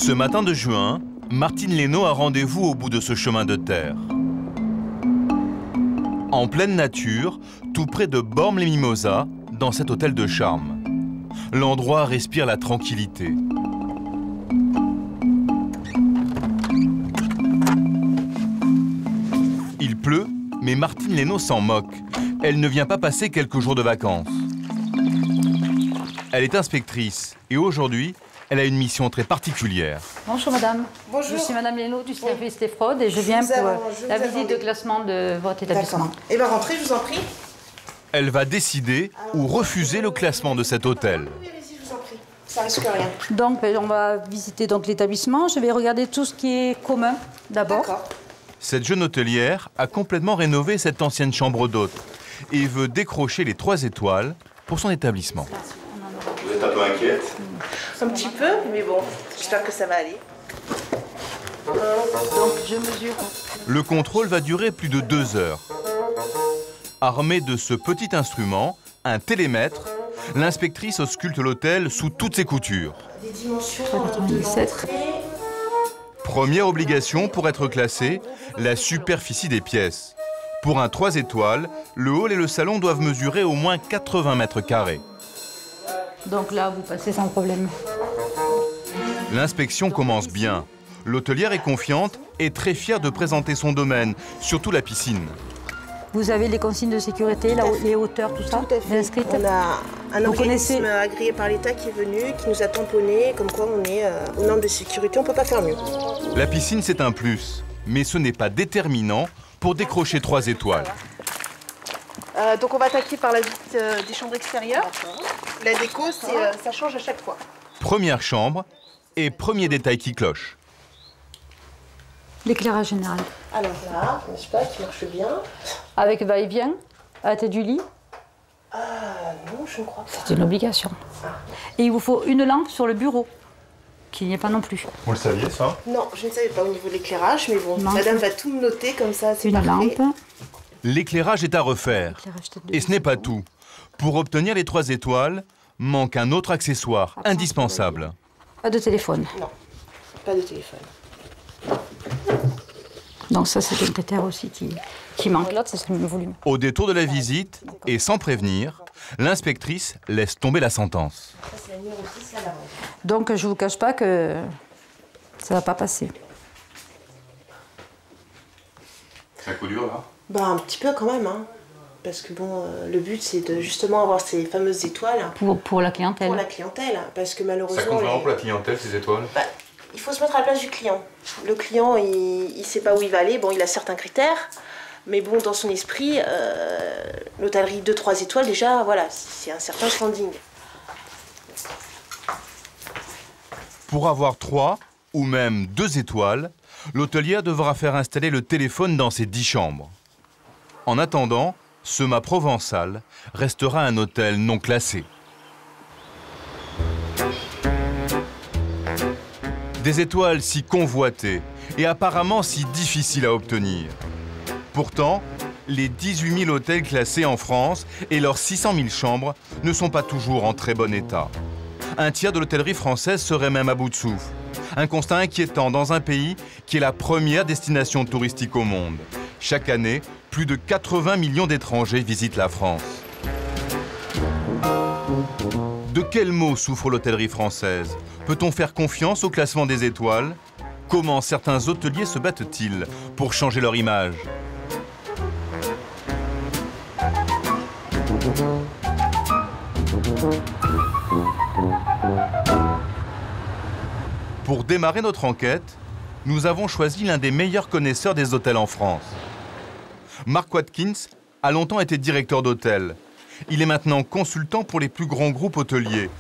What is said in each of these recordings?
Ce matin de juin, Martine Leynaud a rendez-vous au bout de ce chemin de terre. En pleine nature, tout près de Bormes-les-Mimosas, dans cet hôtel de charme. L'endroit respire la tranquillité. Il pleut, mais Martine Leynaud s'en moque. Elle ne vient pas passer quelques jours de vacances. Elle est inspectrice et aujourd'hui, elle a une mission très particulière. Bonjour madame. Bonjour. Je suis madame Leynaud du service des fraudes et je viens pour la visite de classement de votre établissement. Et bien rentrez, je vous en prie. Elle va décider ou refuser le classement de cet hôtel. Oui, allez-y, je vous en prie. Ça risque rien. Donc on va visiter l'établissement. Je vais regarder tout ce qui est commun d'abord. D'accord. Cette jeune hôtelière a complètement rénové cette ancienne chambre d'hôte et veut décrocher les 3 étoiles pour son établissement. Vous êtes un peu inquiète? Un petit peu, mais bon, j'espère que ça va aller. Donc je mesure. Le contrôle va durer plus de 2 heures. Armée de ce petit instrument, un télémètre, l'inspectrice ausculte l'hôtel sous toutes ses coutures. Des dimensions... 97. Première obligation pour être classé, la superficie des pièces. Pour un 3 étoiles, le hall et le salon doivent mesurer au moins 80 mètres carrés. Donc là, vous passez sans problème. L'inspection commence bien. L'hôtelière est confiante et très fière de présenter son domaine, surtout la piscine. Vous avez les consignes de sécurité, les hauteurs, tout ça, Tout à fait. inscrites. On a un Vous organisme connaissez- agréé par l'État qui est venu, qui nous a tamponné, comme quoi on est aux normes de sécurité, on ne peut pas faire mieux. La piscine, c'est un plus, mais ce n'est pas déterminant pour décrocher 3 étoiles. Donc on va attaquer par la visite des chambres extérieures. La déco, ça change à chaque fois. Première chambre et premier détail qui cloche. L'éclairage général. Alors là, n'est-ce pas, qui marche bien. Avec va-et-vient, à la tête du lit. Non, je ne crois pas. C'est une obligation. Et il vous faut une lampe sur le bureau, qu'il n'y ait pas non plus. Vous le saviez, ça? Non, je ne savais pas au niveau de l'éclairage, mais bon, Non. madame va tout me noter comme ça, c'est Une parfait. lampe. L'éclairage est à refaire. Éclairage tête de Et ce n'est pas tout. Pour obtenir les 3 étoiles, manque un autre accessoire indispensable. Pas de téléphone. Non, pas de téléphone. Donc ça, c'est un critère aussi qui manque. L'autre, c'est le même volume. Au détour de la visite, et sans prévenir, l'inspectrice laisse tomber la sentence. Ça, c'est la numéro 6 à l'avant. Donc je ne vous cache pas que ça ne va pas passer. C'est un coup dur, là? Bah, un petit peu quand même, hein. Parce que bon, le but, c'est de justement avoir ces fameuses étoiles Pour la clientèle. pour la clientèle. Parce que malheureusement... Ça compte vraiment pour la clientèle, ces étoiles? Bah, il faut se mettre à la place du client. Le client, il ne sait pas où il va aller. Bon, il a certains critères. Mais bon, dans son esprit, l'hôtellerie 2-3 étoiles, déjà, voilà, c'est un certain standing. Pour avoir 3 ou même 2 étoiles, l'hôtelière devra faire installer le téléphone dans ses 10 chambres. En attendant, ce mât provençal restera un hôtel non classé. Des étoiles si convoitées et apparemment si difficiles à obtenir. Pourtant, les 18 000 hôtels classés en France et leurs 600 000 chambres ne sont pas toujours en très bon état. Un tiers de l'hôtellerie française serait même à bout de souffle. Un constat inquiétant dans un pays qui est la première destination touristique au monde. Chaque année, plus de 80 millions d'étrangers visitent la France. De quels maux souffre l'hôtellerie française? Peut-on faire confiance au classement des étoiles? Comment certains hôteliers se battent-ils pour changer leur image? Pour démarrer notre enquête, nous avons choisi l'un des meilleurs connaisseurs des hôtels en France. Mark Watkins a longtemps été directeur d'hôtel. Il est maintenant consultant pour les plus grands groupes hôteliers.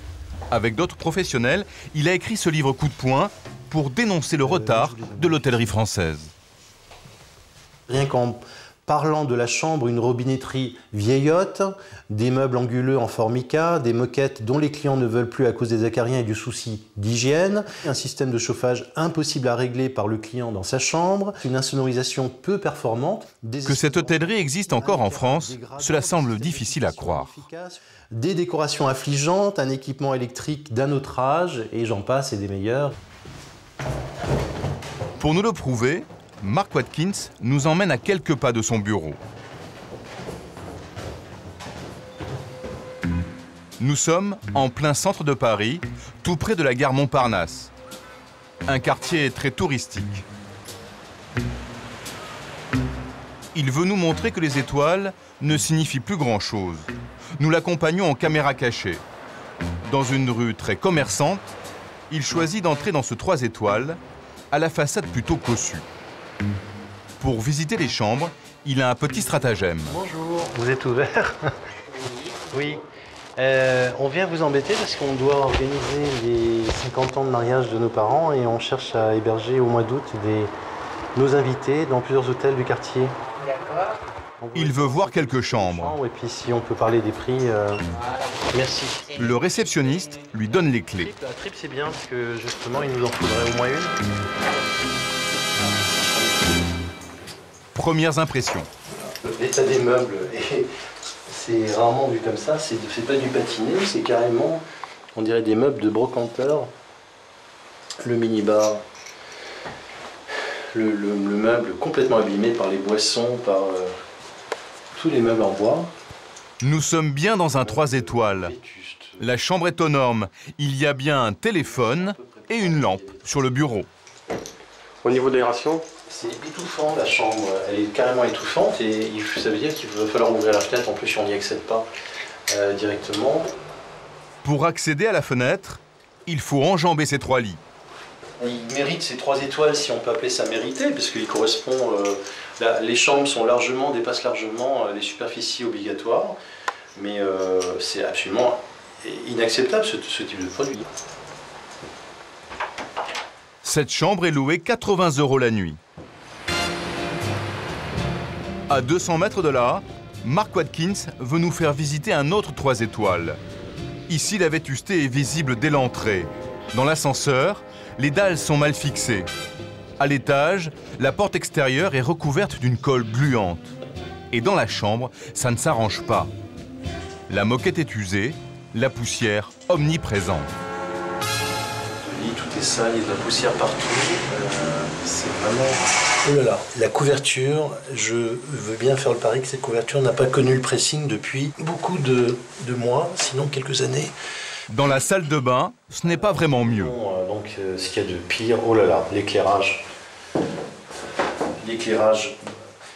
Avec d'autres professionnels, il a écrit ce livre coup de poing pour dénoncer le retard de l'hôtellerie française. Rien qu'en parlant de la chambre, une robinetterie vieillotte, des meubles anguleux en formica, des moquettes dont les clients ne veulent plus à cause des acariens et du souci d'hygiène, un système de chauffage impossible à régler par le client dans sa chambre, une insonorisation peu performante. Que cette hôtellerie existe encore en France, cela semble difficile à croire. Des décorations affligeantes, un équipement électrique d'un autre âge, et j'en passe et des meilleurs. Pour nous le prouver, Mark Watkins nous emmène à quelques pas de son bureau. Nous sommes en plein centre de Paris, tout près de la gare Montparnasse. Un quartier très touristique. Il veut nous montrer que les étoiles ne signifient plus grand-chose. Nous l'accompagnons en caméra cachée. Dans une rue très commerçante, il choisit d'entrer dans ce 3 étoiles, à la façade plutôt cossue. Pour visiter les chambres, il a un petit stratagème. Bonjour, vous êtes ouvert? Oui. On vient vous embêter parce qu'on doit organiser les 50 ans de mariage de nos parents et on cherche à héberger au mois d'août nos invités dans plusieurs hôtels du quartier. D'accord. Il veut voir quelques chambres. Et puis si on peut parler des prix, merci. Le réceptionniste lui donne les clés. La trip c'est bien parce que justement il nous en faudrait au moins une. Premières impressions. L'état des meubles, et c'est rarement vu comme ça, c'est pas du patiné, c'est carrément, on dirait des meubles de brocanteur. Le minibar, le meuble complètement abîmé par les boissons, par tous les meubles en bois. Nous sommes bien dans un 3 étoiles. La chambre est aux normes. Il y a bien un téléphone et une lampe sur le bureau. Au niveau de l'aération? C'est étouffant la chambre, elle est carrément étouffante et ça veut dire qu'il va falloir ouvrir la fenêtre, en plus on n'y accède pas directement. Pour accéder à la fenêtre, il faut enjamber ces 3 lits. Il mérite ces 3 étoiles, si on peut appeler ça mérité, parce qu'il correspond. Les chambres dépassent largement les superficies obligatoires, mais c'est absolument inacceptable ce type de produit. Cette chambre est louée 80 € la nuit. À 200 mètres de là, Mark Watkins veut nous faire visiter un autre 3 étoiles. Ici, la vétusté est visible dès l'entrée. Dans l'ascenseur, les dalles sont mal fixées. À l'étage, la porte extérieure est recouverte d'une colle gluante. Et dans la chambre, ça ne s'arrange pas. La moquette est usée, la poussière omniprésente. Le lit, tout est sale, il y a de la poussière partout. C'est vraiment... Oh là là, la couverture, je veux bien faire le pari que cette couverture n'a pas connu le pressing depuis beaucoup de mois, sinon quelques années. Dans la salle de bain, ce n'est pas vraiment mieux. Donc, ce qu'il y a de pire, oh là là, l'éclairage. L'éclairage,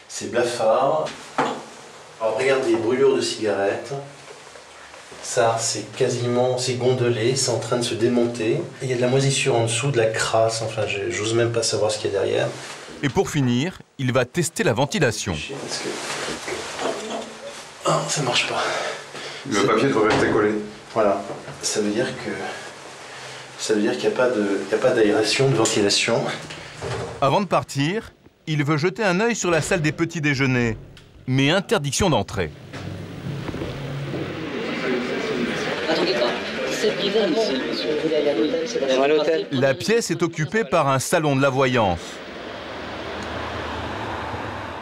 c'est blafard. Alors, regarde les brûlures de cigarettes. Ça, c'est quasiment, c'est gondolé, c'est en train de se démonter. Il y a de la moisissure en dessous, de la crasse, enfin, j'ose même pas savoir ce qu'il y a derrière. Et pour finir, il va tester la ventilation. Parce que... Oh, ça marche pas. Le papier doit rester collé. Voilà. Ça veut dire qu'il n'y a pas d'aération, de ventilation. Avant de partir, il veut jeter un œil sur la salle des petits déjeuners, mais interdiction d'entrée. Attendez pas, c'est privé, monsieur. Vous voulez aller à l'hôtel, c'est à l'hôtel. La pièce est occupée par un salon de la voyance.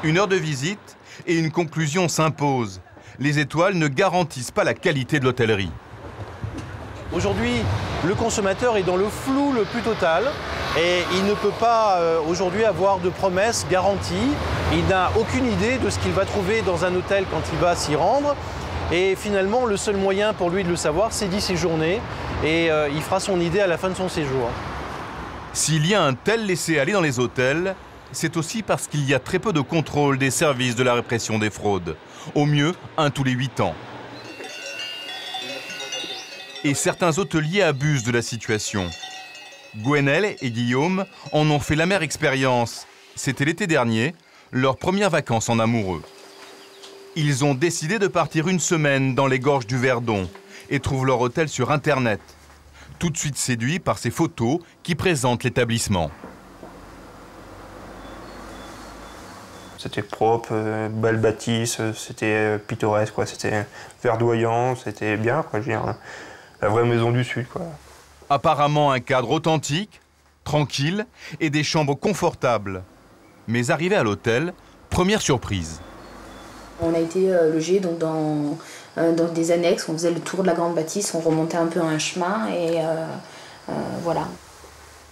1 heure de visite et une conclusion s'impose. Les étoiles ne garantissent pas la qualité de l'hôtellerie. Aujourd'hui, le consommateur est dans le flou le plus total et il ne peut pas aujourd'hui avoir de promesses garanties. Il n'a aucune idée de ce qu'il va trouver dans un hôtel quand il va s'y rendre. Et finalement, le seul moyen pour lui de le savoir, c'est d'y séjourner et il fera son idée à la fin de son séjour. S'il y a un tel laisser-aller dans les hôtels, c'est aussi parce qu'il y a très peu de contrôle des services de la répression des fraudes. Au mieux, 1 tous les 8 ans. Et certains hôteliers abusent de la situation. Gwenelle et Guillaume en ont fait l'amère expérience. C'était l'été dernier, leur première vacances en amoureux. Ils ont décidé de partir 1 semaine dans les gorges du Verdon et trouvent leur hôtel sur Internet. Tout de suite séduits par ces photos qui présentent l'établissement. C'était propre, belle bâtisse, c'était pittoresque, quoi. C'était verdoyant, c'était bien, quoi. Je veux dire, la vraie maison du Sud, quoi. Apparemment un cadre authentique, tranquille et des chambres confortables. Mais arrivé à l'hôtel, première surprise. On a été logés donc dans des annexes, on faisait le tour de la grande bâtisse, on remontait un peu un chemin et voilà.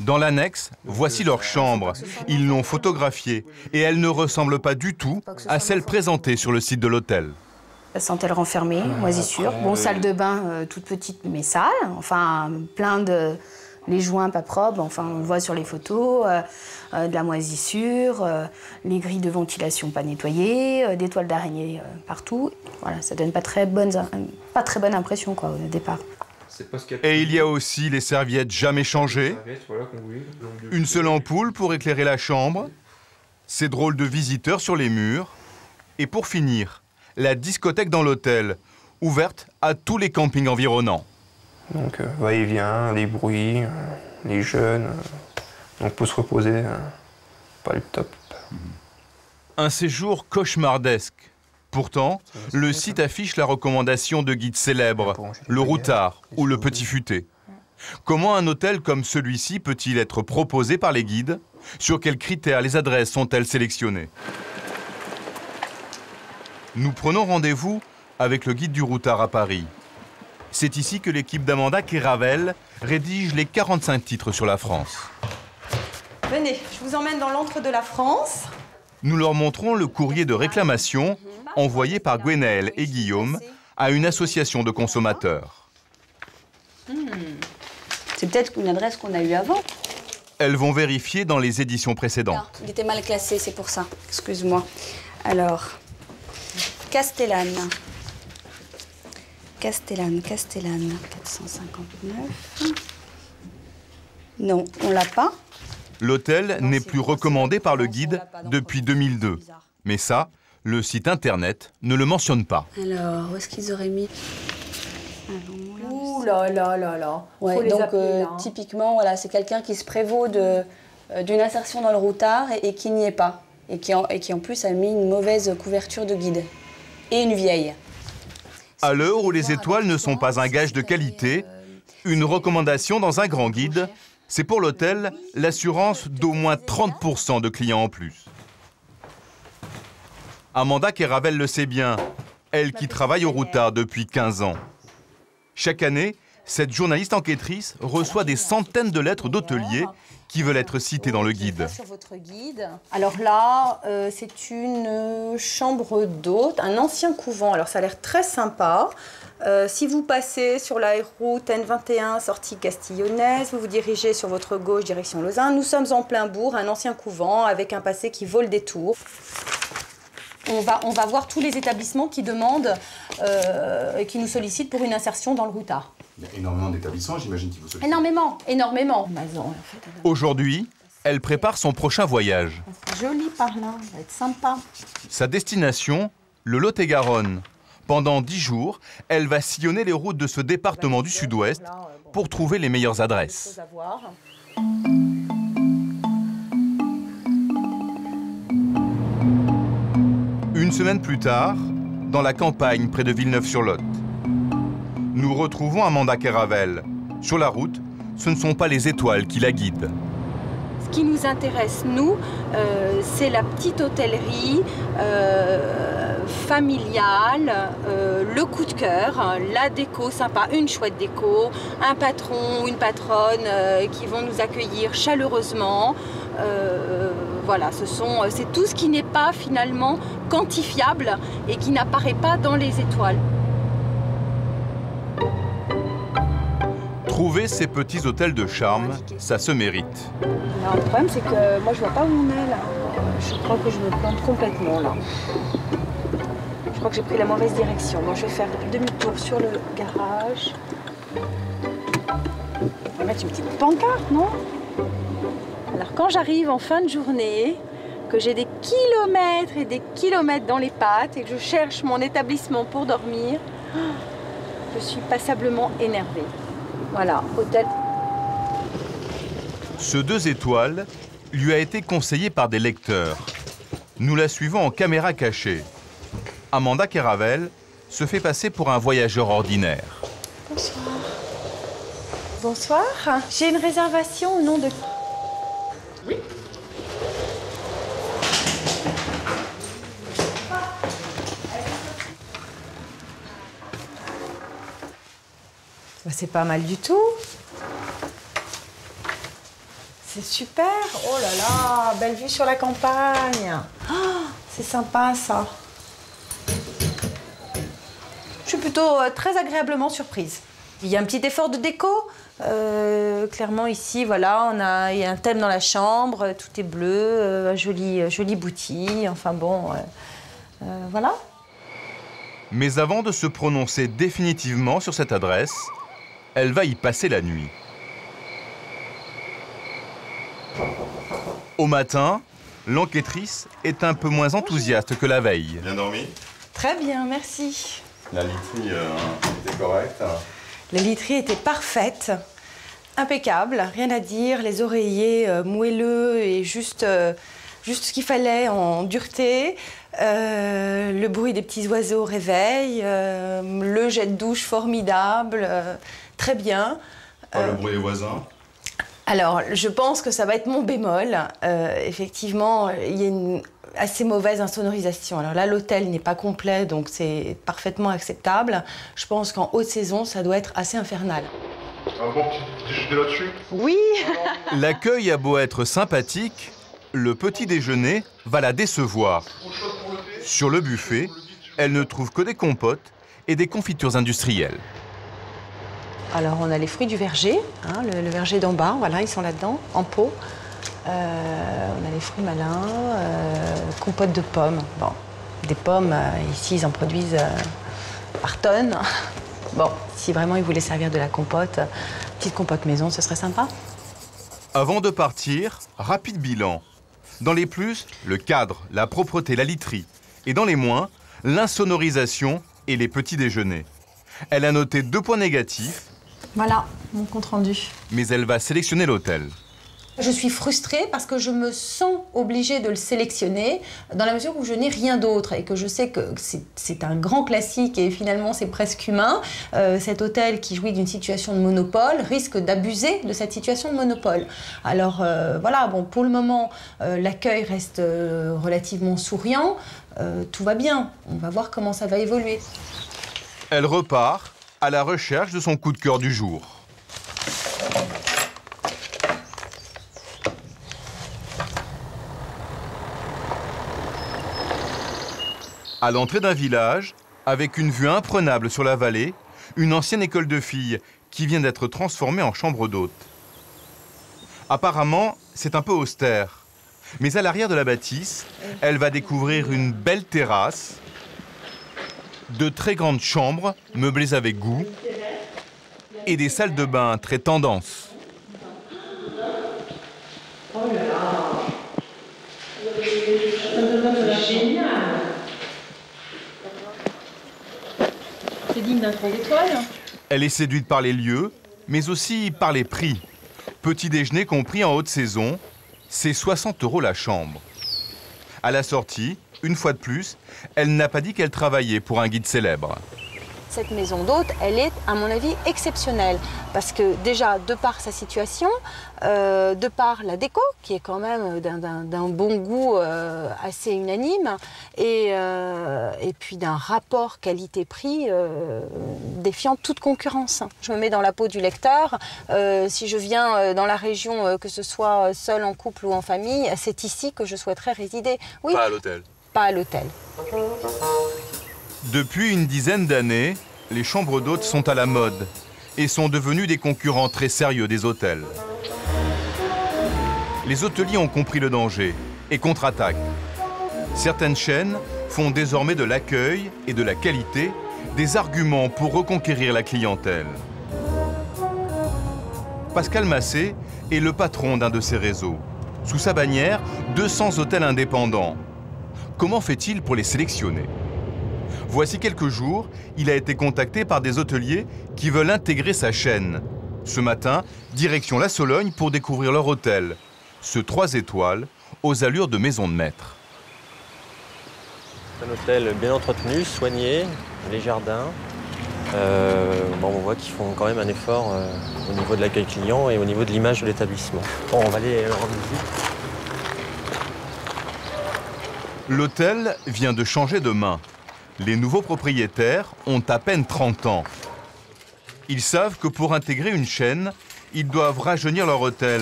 Dans l'annexe, voici leur chambre. Ils l'ont photographiée et elle ne ressemble pas du tout à celle présentée sur le site de l'hôtel. Sentelle renfermée, moisissure. Bon, salle de bain toute petite mais sale. Enfin, plein de... Les joints pas propres, enfin on le voit sur les photos, de la moisissure, les grilles de ventilation pas nettoyées, des toiles d'araignée partout. Voilà, ça donne pas très bonne impression quoi, au départ. Et il y a aussi les serviettes jamais changées, une seule ampoule pour éclairer la chambre, ces drôles de visiteurs sur les murs, et pour finir, la discothèque dans l'hôtel, ouverte à tous les campings environnants. Donc va-et-vient, les bruits, les jeunes, donc pour se reposer, pas le top. Un séjour cauchemardesque. Pourtant, le site affiche la recommandation de guides célèbres, le Routard ou le Petit Futé. Comment un hôtel comme celui-ci peut-il être proposé par les guides? Sur quels critères les adresses sont-elles sélectionnées? Nous prenons rendez-vous avec le guide du Routard à Paris. C'est ici que l'équipe d'Amanda Keravel rédige les 45 titres sur la France. Venez, je vous emmène dans l'antre de la France. Nous leur montrons le courrier de réclamation envoyé par Gwenaëlle et Guillaume à une association de consommateurs. C'est peut-être une adresse qu'on a eue avant. Elles vont vérifier dans les éditions précédentes. Non, il était mal classé, c'est pour ça. Excuse-moi. Alors, Castellane. Castellane, 459. Non, on l'a pas. L'hôtel n'est plus recommandé par le guide depuis 2002. Mais ça, le site internet ne le mentionne pas. Alors, où est-ce qu'ils auraient mis? Ouh là là là là. Ouais, faut les donc appeler, là. typiquement, voilà, c'est quelqu'un qui se prévaut d'une insertion dans le routard et qui n'y est pas. Et qui en plus a mis une mauvaise couverture de guide. Et une vieille. À l'heure où les étoiles ne sont pas un gage de qualité, une recommandation dans un grand guide, c'est pour l'hôtel l'assurance d'au moins 30% de clients en plus. Amanda Keravel le sait bien, elle qui travaille au Routard depuis 15 ans. Chaque année, cette journaliste enquêtrice reçoit des centaines de lettres d'hôteliers qui veulent être cités dans le guide. Alors là, c'est une chambre d'hôte, un ancien couvent. Alors ça a l'air très sympa. Si vous passez sur la route N21, sortie Castillonnaise, vous vous dirigez sur votre gauche, direction Lausanne. Nous sommes en plein bourg, un ancien couvent avec un passé qui vaut le détour. On va voir tous les établissements qui demandent et qui nous sollicitent pour une insertion dans le Routard. Il y a énormément d'établissements, j'imagine, qui vous sollicitent. Énormément, énormément. Aujourd'hui, elle prépare son prochain voyage. C'est joli par là, ça va être sympa. Sa destination, le Lot-et-Garonne. Pendant 10 jours, elle va sillonner les routes de ce département du Sud-Ouest pour trouver les meilleures adresses. Une semaine plus tard, dans la campagne près de Villeneuve-sur-Lot, nous retrouvons Amanda Keravel. Sur la route, ce ne sont pas les étoiles qui la guident. Ce qui nous intéresse, nous, c'est la petite hôtellerie familiale, le coup de cœur, la déco sympa, une chouette déco, un patron, une patronne qui vont nous accueillir chaleureusement. Voilà, c'est tout ce qui n'est pas finalement quantifiable et qui n'apparaît pas dans les étoiles. Trouver ces petits hôtels de charme, ça se mérite. Alors, le problème, c'est que moi, je vois pas où on est, là. Je crois que je me plante complètement, là. Je crois que j'ai pris la mauvaise direction. Bon, je vais faire demi-tour sur le garage. On va mettre une petite pancarte, non? Alors, quand j'arrive en fin de journée, que j'ai des kilomètres et des kilomètres dans les pattes et que je cherche mon établissement pour dormir, je suis passablement énervée. Voilà, hôtel. Ce 2 étoiles lui a été conseillé par des lecteurs. Nous la suivons en caméra cachée. Amanda Keravel se fait passer pour un voyageur ordinaire. Bonsoir. Bonsoir. J'ai une réservation au nom de... Oui. C'est pas mal du tout. C'est super. Oh là là, belle vue sur la campagne. Oh, c'est sympa ça. Je suis plutôt très agréablement surprise. Il y a un petit effort de déco. Clairement ici, voilà, il y a un thème dans la chambre, tout est bleu, joli boutique, enfin bon, voilà. Mais avant de se prononcer définitivement sur cette adresse, elle va y passer la nuit. Au matin, l'enquêtrice est un peu moins enthousiaste que la veille. Bien dormi? Très bien, merci. La literie était correcte? La literie était parfaite, impeccable, rien à dire. Les oreillers moelleux et juste ce qu'il fallait en dureté. Le bruit des petits oiseaux au réveil, le jet de douche formidable, très bien. Le bruit des voisins? Alors, je pense que ça va être mon bémol. Effectivement, il y a une assez mauvaise insonorisation. Alors là, l'hôtel n'est pas complet, donc c'est parfaitement acceptable. Je pense qu'en haute saison, ça doit être assez infernal. Un bon petit déjeuner là-dessus? Oui. L'accueil a beau être sympathique, le petit déjeuner va la décevoir. Sur le buffet, elle ne trouve que des compotes et des confitures industrielles. Alors, on a les fruits du verger, hein, le verger d'en bas, voilà, ils sont là-dedans, en pot. On a les fruits malins, compote de pommes. Bon, des pommes, ici, ils en produisent par tonnes. Bon, si vraiment ils voulaient servir de la compote, petite compote maison, ce serait sympa. Avant de partir, rapide bilan. Dans les plus, le cadre, la propreté, la literie. Et dans les moins, l'insonorisation et les petits déjeuners. Elle a noté 2 points négatifs. Voilà, mon compte rendu. Mais elle va sélectionner l'hôtel. Je suis frustrée parce que je me sens obligée de le sélectionner dans la mesure où je n'ai rien d'autre et que je sais que c'est un grand classique et finalement c'est presque humain. Cet hôtel qui jouit d'une situation de monopole risque d'abuser de cette situation de monopole. Alors voilà, bon, pour le moment, l'accueil reste relativement souriant. Tout va bien, on va voir comment ça va évoluer. Elle repart à la recherche de son coup de cœur du jour. À l'entrée d'un village, avec une vue imprenable sur la vallée, une ancienne école de filles qui vient d'être transformée en chambre d'hôte. Apparemment, c'est un peu austère. Mais à l'arrière de la bâtisse, elle va découvrir une belle terrasse, de très grandes chambres meublées avec goût et des salles de bain très tendance. C'est génial. C'est digne d'un 3 étoiles. Elle est séduite par les lieux, mais aussi par les prix. Petit déjeuner compris en haute saison, c'est 60 € la chambre. À la sortie, une fois de plus, elle n'a pas dit qu'elle travaillait pour un guide célèbre. Cette maison d'hôte, elle est, à mon avis, exceptionnelle. Parce que déjà, de par sa situation, de par la déco, qui est quand même d'un bon goût assez unanime, et puis d'un rapport qualité-prix défiant toute concurrence. Je me mets dans la peau du lecteur. Si je viens dans la région, que ce soit seul, en couple ou en famille, c'est ici que je souhaiterais résider. Oui, Pas à l'hôtel. Pas à l'hôtel. Depuis une dizaine d'années, les chambres d'hôtes sont à la mode et sont devenues des concurrents très sérieux des hôtels. Les hôteliers ont compris le danger et contre-attaquent. Certaines chaînes font désormais de l'accueil et de la qualité des arguments pour reconquérir la clientèle. Pascal Massé est le patron d'un de ces réseaux. Sous sa bannière, 200 hôtels indépendants. Comment fait-il pour les sélectionner ? Voici quelques jours, il a été contacté par des hôteliers qui veulent intégrer sa chaîne. Ce matin, direction la Sologne pour découvrir leur hôtel. Ce 3 étoiles aux allures de maison de maître. C'est un hôtel bien entretenu, soigné, les jardins. On voit qu'ils font quand même un effort au niveau de l'accueil client et au niveau de l'image de l'établissement. Bon, on va aller leur rendre visite. L'hôtel vient de changer de main. Les nouveaux propriétaires ont à peine 30 ans. Ils savent que pour intégrer une chaîne, ils doivent rajeunir leur hôtel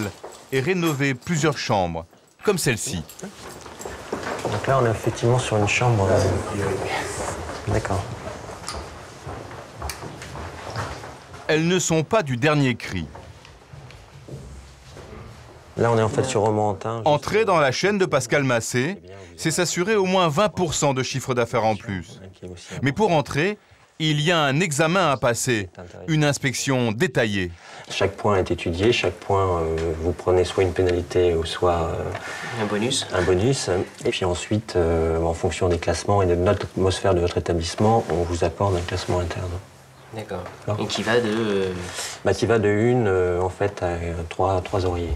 et rénover plusieurs chambres, comme celle-ci. Donc là, on est effectivement sur une chambre. D'accord. Elles ne sont pas du dernier cri. Là, on est en fait sur Romorantin. Entrer dans la chaîne de Pascal Massé, c'est s'assurer au moins 20% de chiffre d'affaires en plus. Mais pour entrer, il y a un examen à passer, une inspection détaillée. Chaque point est étudié, chaque point, vous prenez soit une pénalité ou soit un bonus. Et puis ensuite, en fonction des classements et de l'atmosphère de votre établissement, on vous accorde un classement interne. D'accord. Et qui va de... Qui va de 1 en fait à 3 oreillers.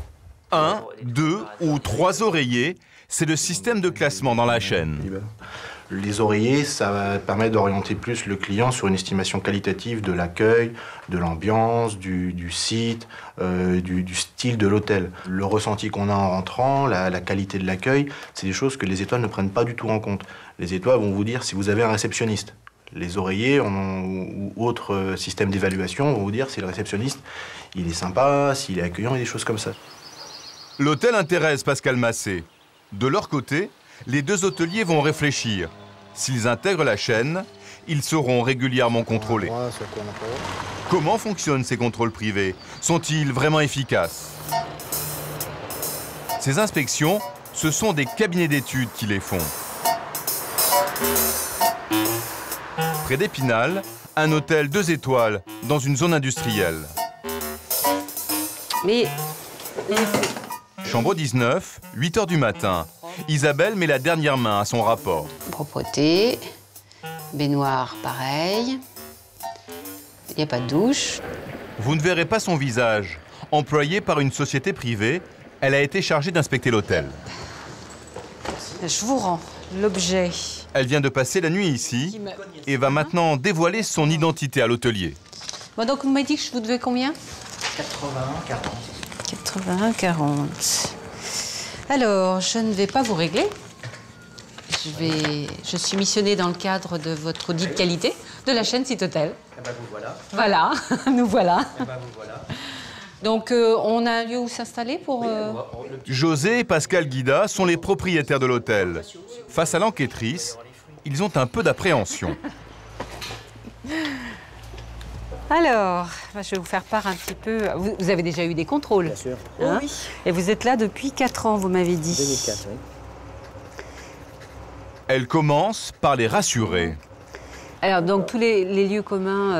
1, 2 ou 3 oreillers, c'est le système de classement dans la chaîne. Les oreillers, ça va permettre d'orienter plus le client sur une estimation qualitative de l'accueil, de l'ambiance, du site, du style de l'hôtel. Le ressenti qu'on a en rentrant, la qualité de l'accueil, c'est des choses que les étoiles ne prennent pas du tout en compte. Les étoiles vont vous dire si vous avez un réceptionniste. Les oreillers ou autres systèmes d'évaluation vont vous dire si le réceptionniste, il est sympa, s'il est accueillant et des choses comme ça. L'hôtel intéresse Pascal Massé. De leur côté, les deux hôteliers vont réfléchir. S'ils intègrent la chaîne, ils seront régulièrement contrôlés. Comment fonctionnent ces contrôles privés? Sont-ils vraiment efficaces? Ces inspections, ce sont des cabinets d'études qui les font. Près d'Épinal, un hôtel 2 étoiles dans une zone industrielle. Mais... Chambre 19, 8 h du matin. Isabelle met la dernière main à son rapport. Propreté, baignoire pareil, il n'y a pas de douche. Vous ne verrez pas son visage. Employée par une société privée, elle a été chargée d'inspecter l'hôtel. Je vous rends l'objet. Elle vient de passer la nuit ici et va maintenant dévoiler son identité à l'hôtelier. Bon, donc vous m'avez dit que je vous devais combien? 81,40. 81,40. Alors, je ne vais pas vous régler. Je suis missionnée dans le cadre de votre audit de qualité de la chaîne Site Hôtel. Eh ben vous voilà. Voilà, nous voilà. Eh ben vous voilà. Donc, on a un lieu où s'installer pour... José et Pascal Guida sont les propriétaires de l'hôtel. Face à l'enquêtrice, ils ont un peu d'appréhension. Alors, je vais vous faire part un petit peu... Vous avez déjà eu des contrôles? Bien sûr. Hein? Oui. Et vous êtes là depuis 4 ans, vous m'avez dit. 2004, oui. Elle commence par les rassurer. Alors, donc, tous les lieux communs,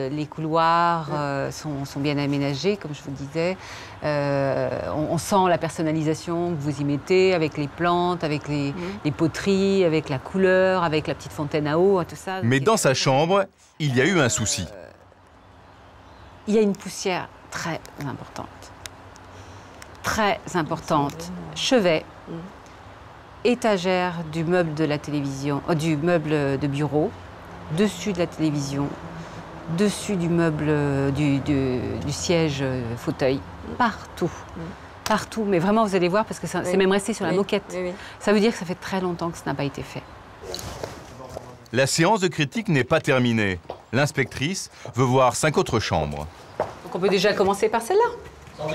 les couloirs sont bien aménagés, comme je vous disais. On sent la personnalisation que vous y mettez avec les plantes, avec les poteries, avec la couleur, avec la petite fontaine à eau, tout ça. Mais dans sa chambre, il y a eu un souci. Il y a une poussière très importante. Très importante. Chevet, étagère du meuble de la télévision, du meuble de bureau, dessus de la télévision, dessus du meuble du siège fauteuil, partout. Partout, mais vraiment vous allez voir parce que c'est même resté sur la moquette. Ça veut dire que ça fait très longtemps que ça n'a pas été fait. La séance de critique n'est pas terminée. L'inspectrice veut voir 5 autres chambres. Donc on peut déjà commencer par celle-là.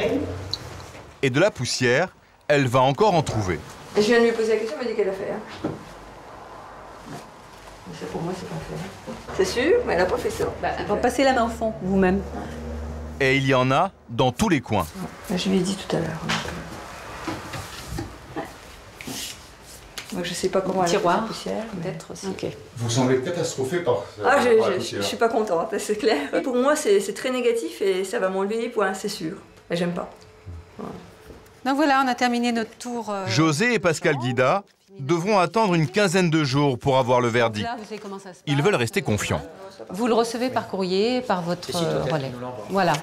Et de la poussière, elle va encore en trouver. Je viens de lui poser la question, elle m'a dit qu'elle a fait. Ça, pour moi, c'est pas fait. C'est sûr, mais elle n'a pas fait ça. Passez la main au fond, vous-même. Et il y en a dans tous les coins. Je lui ai dit tout à l'heure. Moi, je sais pas comment elle a fait sa poussière. Peut-être aussi. Okay. Vous semblez catastrophée par la poussière. Je suis pas contente, c'est clair. Et pour moi, c'est très négatif et ça va m'enlever des points, c'est sûr. Mais j'aime pas. Voilà. Donc voilà, on a terminé notre tour. José et Pascal Guida devront attendre une quinzaine de jours pour avoir le verdict. Là, vous savez comment ça se passe. Ils veulent rester confiants. Vous le recevez par courrier, par votre relais. Voilà.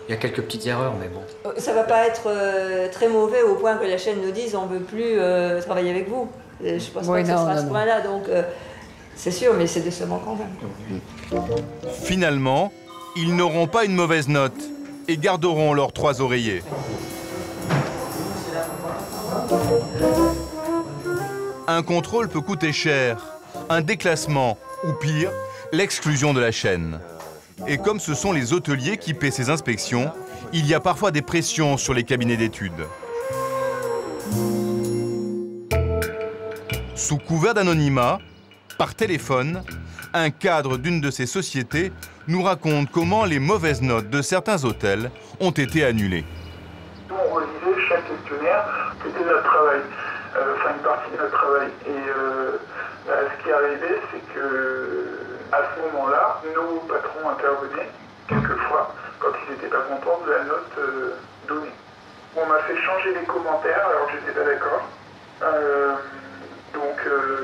Il y a quelques petites erreurs, mais bon. Ça va pas être très mauvais au point que la chaîne nous dise on veut plus travailler avec vous. Je pense pas que ça sera à ce point-là, donc c'est sûr, mais c'est décevant quand même. Finalement, ils n'auront pas une mauvaise note et garderont leurs 3 oreillers. Un contrôle peut coûter cher, un déclassement ou pire, l'exclusion de la chaîne. Et comme ce sont les hôteliers qui paient ces inspections, il y a parfois des pressions sur les cabinets d'études. Sous couvert d'anonymat, par téléphone, un cadre d'une de ces sociétés nous raconte comment les mauvaises notes de certains hôtels ont été annulées. On relisait chaque questionnaire, c'était notre travail, enfin une partie de notre travail. Et ce qui arrivait, c'est que à ce moment-là, nos patrons intervenaient quelquefois quand ils n'étaient pas contents de la note donnée. On m'a fait changer les commentaires alors que j'étais pas d'accord. Donc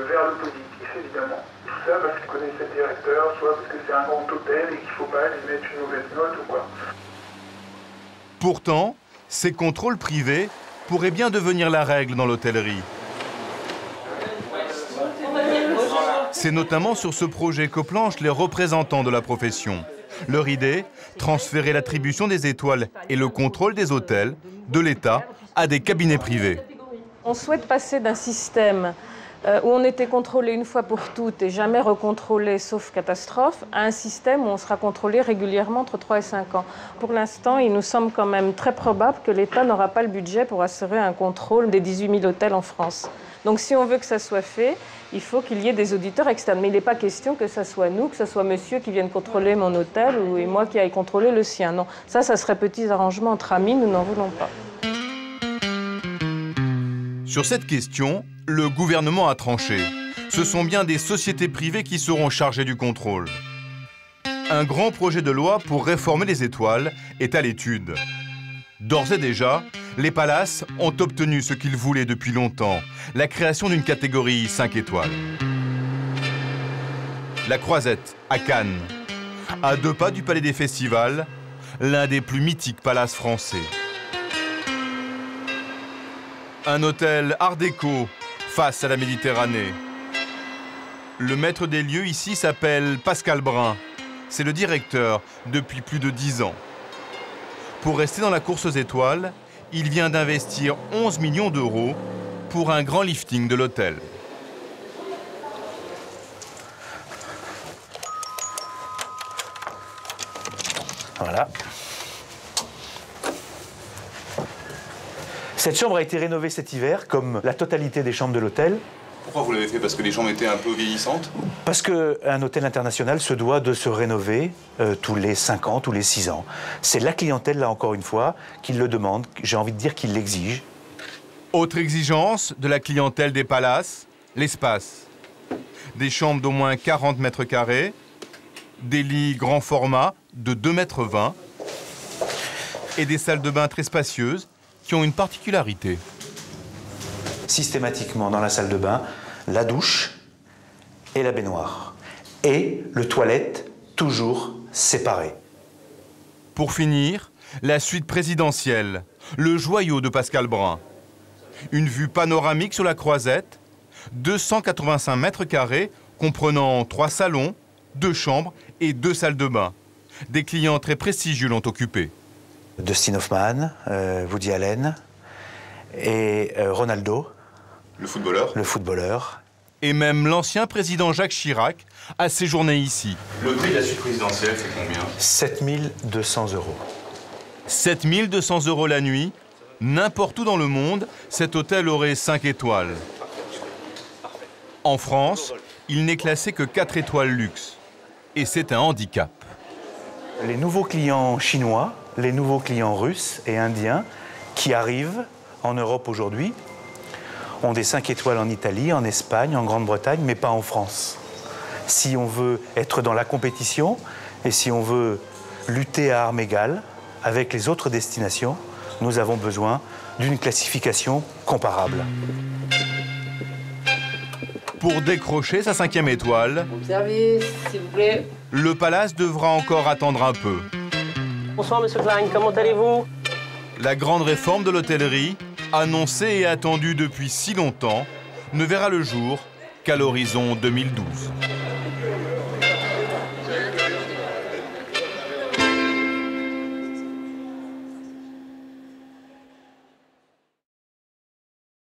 vers le positif évidemment. Tout ça parce qu'ils connaissaient le directeur, soit parce que c'est un grand hôtel et qu'il ne faut pas lui mettre une mauvaise note ou quoi. Pourtant, ces contrôles privés pourraient bien devenir la règle dans l'hôtellerie. C'est notamment sur ce projet que planchent les représentants de la profession. Leur idée, transférer l'attribution des étoiles et le contrôle des hôtels de l'État à des cabinets privés. On souhaite passer d'un système où on était contrôlé une fois pour toutes et jamais recontrôlé sauf catastrophe, à un système où on sera contrôlé régulièrement entre 3 et 5 ans. Pour l'instant, il nous semble quand même très probable que l'État n'aura pas le budget pour assurer un contrôle des 18 000 hôtels en France. Donc si on veut que ça soit fait, il faut qu'il y ait des auditeurs externes. Mais il n'est pas question que ce soit nous, que ce soit monsieur qui vienne contrôler mon hôtel et moi qui aille contrôler le sien. Non, ça serait petits arrangements entre amis, nous n'en voulons pas. Sur cette question, le gouvernement a tranché. Ce sont bien des sociétés privées qui seront chargées du contrôle. Un grand projet de loi pour réformer les étoiles est à l'étude. D'ores et déjà, les palaces ont obtenu ce qu'ils voulaient depuis longtemps, la création d'une catégorie 5 étoiles. La Croisette, à Cannes, à 2 pas du Palais des Festivals, l'un des plus mythiques palaces français. Un hôtel art déco face à la Méditerranée. Le maître des lieux ici s'appelle Pascal Brun. C'est le directeur depuis plus de 10 ans. Pour rester dans la course aux étoiles, il vient d'investir 11 millions d'euros pour un grand lifting de l'hôtel. Voilà. Cette chambre a été rénovée cet hiver, comme la totalité des chambres de l'hôtel. Pourquoi vous l'avez fait? Parce que les chambres étaient un peu vieillissantes? Parce qu'un hôtel international se doit de se rénover tous les 5 ans, tous les 6 ans. C'est la clientèle, là encore une fois, qui le demande, j'ai envie de dire qu'il l'exige. Autre exigence de la clientèle des palaces, l'espace. Des chambres d'au moins 40 mètres carrés, des lits grand format de 2,20 mètres et des salles de bain très spacieuses qui ont une particularité. Systématiquement dans la salle de bain, la douche et la baignoire. Et le toilette, toujours séparé. Pour finir, la suite présidentielle, le joyau de Pascal Brun. Une vue panoramique sur la Croisette, 285 mètres carrés, comprenant 3 salons, 2 chambres et 2 salles de bain. Des clients très prestigieux l'ont occupé. Dustin Hoffman, Woody Allen et Ronaldo. Le footballeur. Le footballeur. Et même l'ancien président Jacques Chirac a séjourné ici. Le prix de la suite présidentielle, c'est combien? 7 200 €. 7 200 € la nuit. N'importe où dans le monde, cet hôtel aurait 5 étoiles. En France, il n'est classé que 4 étoiles luxe. Et c'est un handicap. Les nouveaux clients chinois, les nouveaux clients russes et indiens qui arrivent en Europe aujourd'hui ont des 5 étoiles en Italie, en Espagne, en Grande-Bretagne, mais pas en France. Si on veut être dans la compétition et si on veut lutter à armes égales avec les autres destinations, nous avons besoin d'une classification comparable. Pour décrocher sa 5e étoile, Service, s'il vous plaît. le palace devra encore attendre un peu. Bonsoir, monsieur Klein, comment allez-vous? La grande réforme de l'hôtellerie, annoncée et attendue depuis si longtemps, ne verra le jour qu'à l'horizon 2012.